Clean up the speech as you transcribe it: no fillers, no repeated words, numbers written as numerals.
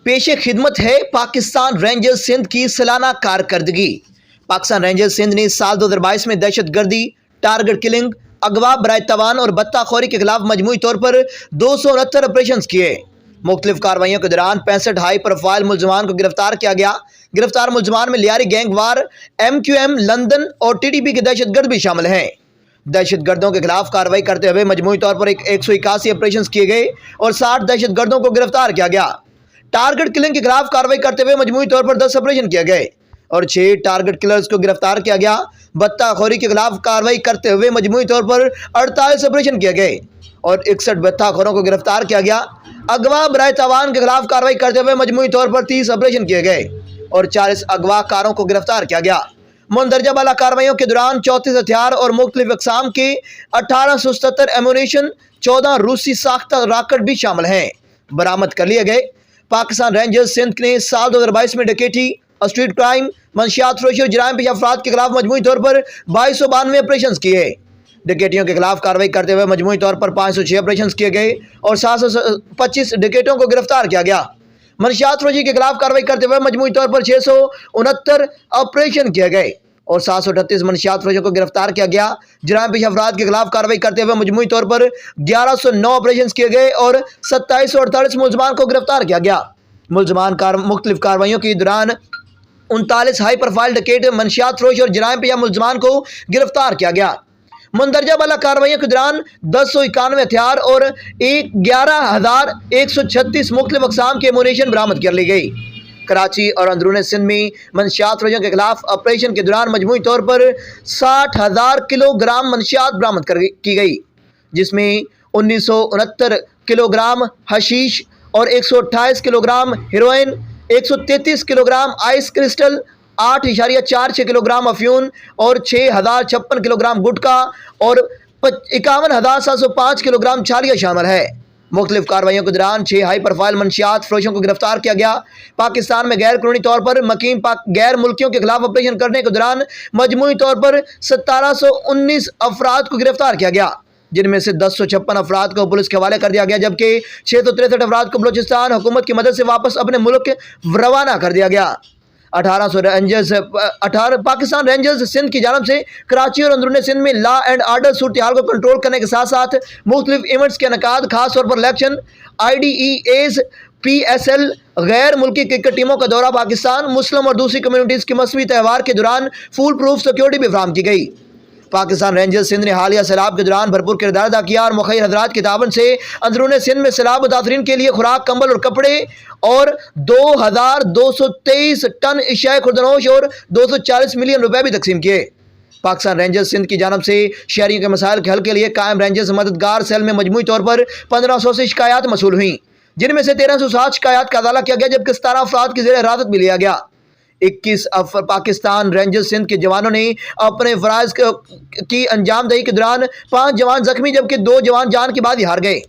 پیش خدمت ہے پاکستان رینجرز سندھ کی سالانہ کارکردگی۔ پاکستان رینجرز سندھ نے سال 2022 میں دہشت گردی، ٹارگٹ کلنگ، اغوا، برائے توان اور بطہ خوری کے خلاف مجموعی طور پر 269 آپریشنز کیے۔ مختلف کارروائیوں کے دوران 65 ہائی پروفائل ملزمان کو گرفتار کیا گیا۔ گرفتار ملزمان میں Lyari gang war, MQM London اور TTP کے دہشت گرد بھی شامل ہیں۔ دہشت گردوں کے خلاف کارروائی کرتے ہوئے مجموعی طور پر 181 آپریشنز کیے گئے اور 60 دہشت گردوں کو گرفتار کیا گیا۔ ٹارگٹ کلنگ کے خلاف کارروائی کرتے ہوئے مجموعی طور پر 10 آپریشن کیے گئے اور 6 ٹارگٹ کلرز کو گرفتار کیا گیا۔ بطہ خوری کے خلاف کارروائی کرتے ہوئے مجموعی طور پر 48 آپریشن کیے گئے اور 61 بطہ خوروں کو گرفتار کیا گیا۔ اغوا، برائے توان کے خلاف کارروائی کرتے ہوئے مجموعی طور پر 30 آپریشن کیے گئے اور 40 اغوا کاروں کو گرفتار کیا گیا۔ مندرجہ بالا کارروائیوں کے دوران 34 ہتھیار اور مختلف اقسام کے 1877 ایمونیشن، 14 روسی ساختہ راکٹ بھی شامل ہیں، برآمد کر لیے گئے۔ پاکستان رینجرز سندھ نے سال 2022 میں ڈکیٹی، اسٹریٹ کرائم، منشیات فروشی اور جرائم پیشہ افراد کے خلاف مجموعی طور پر 2292 آپریشنز کیے۔ ڈکیٹیوں کے خلاف کارروائی کرتے ہوئے مجموعی طور پر 506 آپریشنز کیے گئے اور 725 ڈکیٹوں کو گرفتار کیا گیا۔ منشیات فروشی کے خلاف کارروائی کرتے ہوئے مجموعی طور پر 669 آپریشن کیے گئے اور 738 منشیات فروشوں کو گرفتار کیا گیا۔ جرائم پیشہ افراد کے خلاف کارروائی کرتے ہوئے مجموعی طور پر 1109 آپریشن کیے گئے اور 2748 ملزمان کو گرفتار کیا گیا۔ ملزمان مختلف کارروائیوں کے دوران 39 ہائی پروفائل ڈکیٹ، منشیات فروش اور جرائم پیشہ ملزمان کو گرفتار کیا گیا۔ مندرجہ بالا کارروائیوں کے دوران 1091 ہتھیار اور 11136 مختلف اقسام کے ایمونیشن برآمد کر لی گئی۔ کراچی اور اندرون سندھ میں منشیات فروشوں کے خلاف آپریشن کے دوران مجموعی طور پر 60,000 کلو گرام منشیات برآمد کی گئی، جس میں 1969 کلو گرام حشیش اور 128 kilo gram heroine, 133 kilo gram ice crystal, 8.46 kilo gram افیون اور 6056 کلو گرام گٹکا اور 51,705 کلو گرام چھالیاں شامل ہے۔ مختلف کارروائیوں کے دوران 6 ہائی پروفائل منشیات فروشوں کو گرفتار کیا گیا۔ پاکستان میں غیر قانونی طور پر مقیم غیر ملکیوں کے خلاف آپریشن کرنے کے دوران مجموعی طور پر 1719 افراد کو گرفتار کیا گیا، جن میں سے 1056 افراد کو پولیس کے حوالے کر دیا گیا، جبکہ 663 افراد کو بلوچستان حکومت کی مدد سے واپس اپنے ملک روانہ کر دیا گیا۔ پاکستان رینجرز سندھ کی جانب سے کراچی اور اندرون سندھ میں لا اینڈ آرڈر صورتحال کو کنٹرول کرنے کے ساتھ ساتھ مختلف ایونٹس کے انعقاد، خاص طور پر الیکشن، IDEAs، PSL، غیر ملکی کرکٹ ٹیموں کا دورہ پاکستان، مسلم اور دوسری کمیونٹیز کے مذہبی تہوار کے دوران فول پروف سیکیورٹی بھی فراہم کی گئی۔ پاکستان رینجرز سندھ نے حالیہ سیلاب کے دوران بھرپور کردار ادا کیا اور مخیر حضرات کی تعاون سے اندرون سندھ میں سیلاب متاثرین کے لیے خوراک، کمبل اور کپڑے اور 2223 ٹن اشیاء خوردنوش اور 240 ملین روپے بھی تقسیم کیے۔ پاکستان رینجرز سندھ کی جانب سے شہریوں کے مسائل کے حل کے لیے قائم رینجرز مددگار سیل میں مجموعی طور پر 1500 سے شکایات موصول ہوئیں، جن میں سے 1360 شکایات کا ازالہ کیا گیا، جبکہ 17 افراد کی زیر حراست بھی لیا گیا۔ 21 پاکستان رینجرز سندھ کے جوانوں نے اپنے فرائض کی انجام دہی کے دوران 5 جوان زخمی جبکہ 2 جوان جان کی بازی ہار گئے۔